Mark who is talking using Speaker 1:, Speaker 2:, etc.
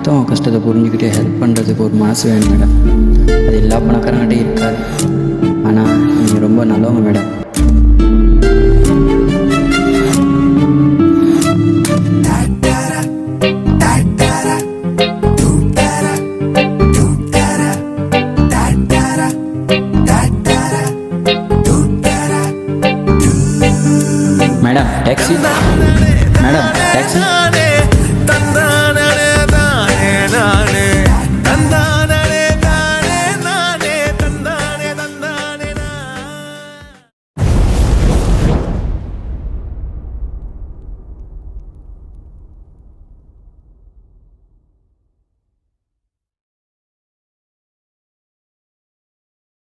Speaker 1: அடுத்தவங்க கஷ்டத்தை புரிஞ்சுக்கிட்டு ஹெல்ப் பண்ணுறதுக்கு ஒரு மனசு வேணும் மேடம். அது எல்லா பணக்காரங்கிட்டே இருக்காது. ஆனால் நீங்கள் ரொம்ப நல்லவங்க madam. Madam taxi, madam taxi.